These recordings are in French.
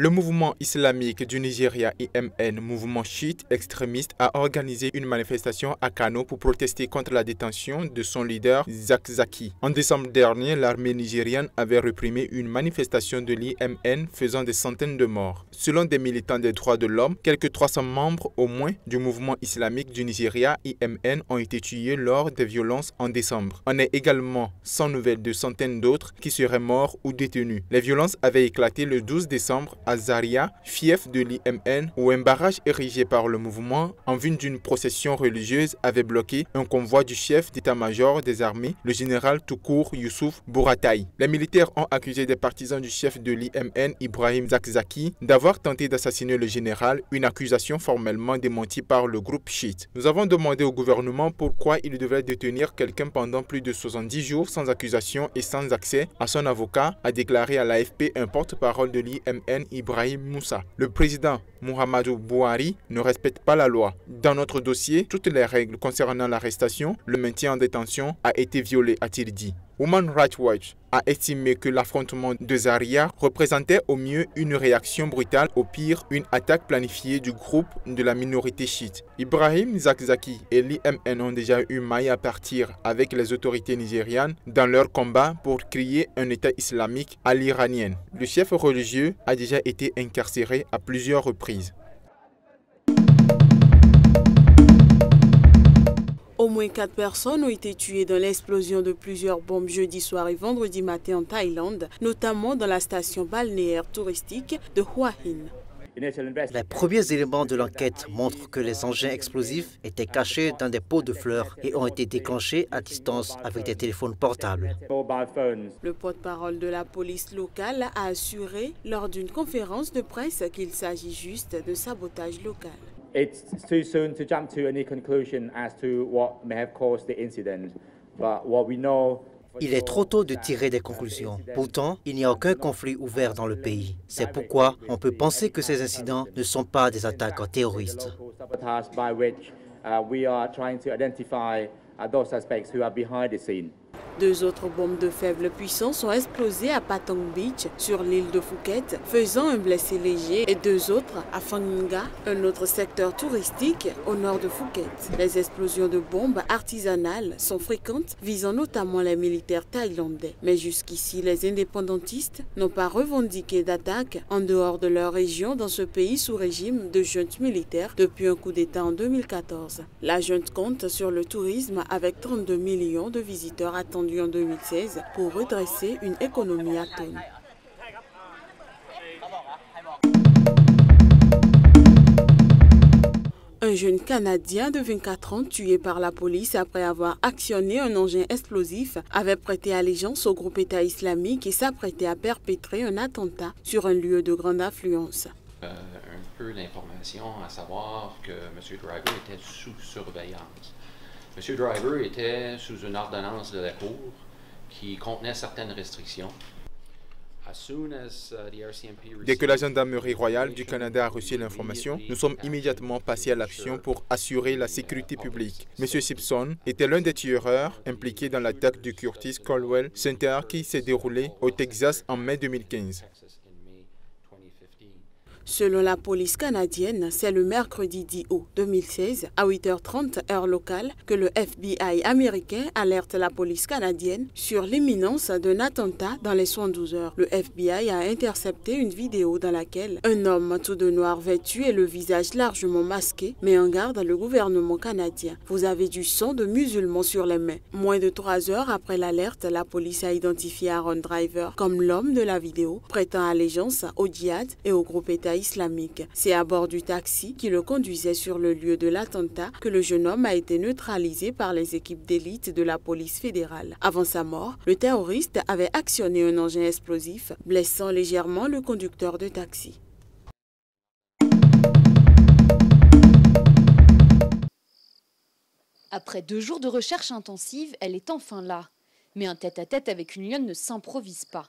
Le mouvement islamique du Nigeria IMN, mouvement chiite extrémiste, a organisé une manifestation à Kano pour protester contre la détention de son leader Zakzaki. En décembre dernier, l'armée nigériane avait réprimé une manifestation de l'IMN faisant des centaines de morts. Selon des militants des droits de l'homme, quelques 300 membres au moins du mouvement islamique du Nigeria IMN ont été tués lors des violences en décembre. On est également sans nouvelles de centaines d'autres qui seraient morts ou détenus. Les violences avaient éclaté le 12 décembre à Zaria, fief de l'IMN, où un barrage érigé par le mouvement en vue d'une procession religieuse avait bloqué un convoi du chef d'état-major des armées, le général Toukour Youssouf Bourataï. Les militaires ont accusé des partisans du chef de l'IMN, Ibrahim Zakzaki, d'avoir tenté d'assassiner le général, une accusation formellement démentie par le groupe chiite. Nous avons demandé au gouvernement pourquoi il devrait détenir quelqu'un pendant plus de 70 jours sans accusation et sans accès à son avocat, a déclaré à l'AFP un porte-parole de l'IMN, Ibrahim Moussa. Le président Muhammadu Buhari ne respecte pas la loi. Dans notre dossier, toutes les règles concernant l'arrestation, le maintien en détention a été violé, a-t-il dit. Human Rights Watch a estimé que l'affrontement de Zaria représentait au mieux une réaction brutale, au pire une attaque planifiée du groupe de la minorité chiite. Ibrahim Zakzaki et l'IMN ont déjà eu maille à partir avec les autorités nigérianes dans leur combat pour créer un État islamique à l'iranienne. Le chef religieux a déjà été incarcéré à plusieurs reprises. Au moins 4 personnes ont été tuées dans l'explosion de plusieurs bombes jeudi soir et vendredi matin en Thaïlande, notamment dans la station balnéaire touristique de Hua Hin. Les premiers éléments de l'enquête montrent que les engins explosifs étaient cachés dans des pots de fleurs et ont été déclenchés à distance avec des téléphones portables. Le porte-parole de la police locale a assuré lors d'une conférence de presse qu'il s'agit juste de sabotage local. It's too soon to jump to any conclusion as to what may have caused the incident, but what we know. Il est trop tôt de tirer des conclusions. Pourtant, il n'y a aucun conflit ouvert dans le pays. C'est pourquoi on peut penser que ces incidents ne sont pas des attaques terroristes. Deux autres bombes de faible puissance ont explosé à Patong Beach, sur l'île de Phuket, faisant un blessé léger, et deux autres à Phang Nga, un autre secteur touristique au nord de Phuket. Les explosions de bombes artisanales sont fréquentes, visant notamment les militaires thaïlandais. Mais jusqu'ici, les indépendantistes n'ont pas revendiqué d'attaque en dehors de leur région dans ce pays sous régime de junte militaire depuis un coup d'État en 2014. La junte compte sur le tourisme avec 32 millions de visiteurs attendus en 2016 pour redresser une économie atone. Un jeune Canadien de 24 ans tué par la police après avoir actionné un engin explosif avait prêté allégeance au groupe État islamique et s'apprêtait à perpétrer un attentat sur un lieu de grande affluence. Un peu l'information à savoir que M. Driver était sous surveillance. M. Driver était sous une ordonnance de la Cour qui contenait certaines restrictions. Dès que la gendarmerie royale du Canada a reçu l'information, nous sommes immédiatement passés à l'action pour assurer la sécurité publique. M. Simpson était l'un des tueurs impliqués dans l'attaque du Curtis Colwell Center qui s'est déroulée au Texas en mai 2015. Selon la police canadienne, c'est le mercredi 10 août 2016, à 8h30 heure locale, que le FBI américain alerte la police canadienne sur l'imminence d'un attentat dans les 72 heures. Le FBI a intercepté une vidéo dans laquelle un homme tout de noir vêtu et le visage largement masqué met en garde le gouvernement canadien. Vous avez du sang de musulmans sur les mains. Moins de 3 heures après l'alerte, la police a identifié Aaron Driver comme l'homme de la vidéo, prêtant allégeance au djihad et au groupe État islamique. C'est à bord du taxi qui le conduisait sur le lieu de l'attentat que le jeune homme a été neutralisé par les équipes d'élite de la police fédérale. Avant sa mort, le terroriste avait actionné un engin explosif, blessant légèrement le conducteur de taxi. Après 2 jours de recherche intensive, elle est enfin là. Mais un tête-à-tête avec une lionne ne s'improvise pas.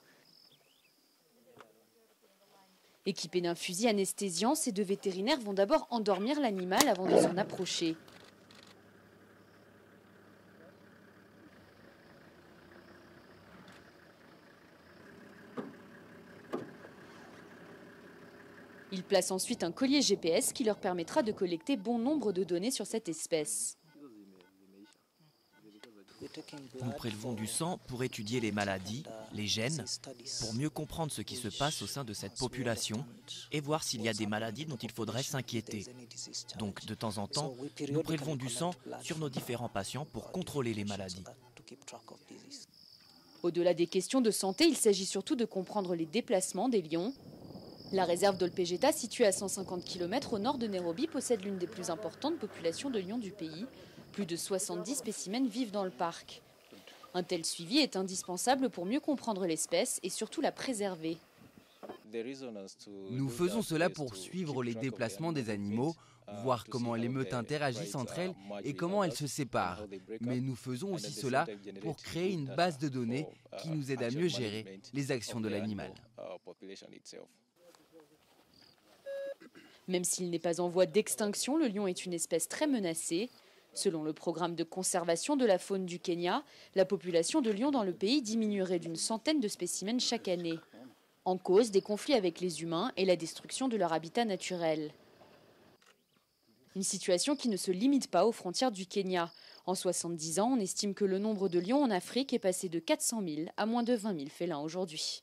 Équipés d'un fusil anesthésiant, ces 2 vétérinaires vont d'abord endormir l'animal avant de s'en approcher. Ils placent ensuite un collier GPS qui leur permettra de collecter bon nombre de données sur cette espèce. Nous prélevons du sang pour étudier les maladies, les gènes, pour mieux comprendre ce qui se passe au sein de cette population et voir s'il y a des maladies dont il faudrait s'inquiéter. Donc, de temps en temps, nous prélevons du sang sur nos différents patients pour contrôler les maladies. Au-delà des questions de santé, il s'agit surtout de comprendre les déplacements des lions. La réserve d'Olpejeta, située à 150 km au nord de Nairobi, possède l'une des plus importantes populations de lions du pays. Plus de 70 spécimens vivent dans le parc. Un tel suivi est indispensable pour mieux comprendre l'espèce et surtout la préserver. Nous faisons cela pour suivre les déplacements des animaux, voir comment les meutes interagissent entre elles et comment elles se séparent. Mais nous faisons aussi cela pour créer une base de données qui nous aide à mieux gérer les actions de l'animal. Même s'il n'est pas en voie d'extinction, le lion est une espèce très menacée. Selon le programme de conservation de la faune du Kenya, la population de lions dans le pays diminuerait d'une centaine de spécimens chaque année. En cause, des conflits avec les humains et la destruction de leur habitat naturel. Une situation qui ne se limite pas aux frontières du Kenya. En 70 ans, on estime que le nombre de lions en Afrique est passé de 400 000 à moins de 20 000 félins aujourd'hui.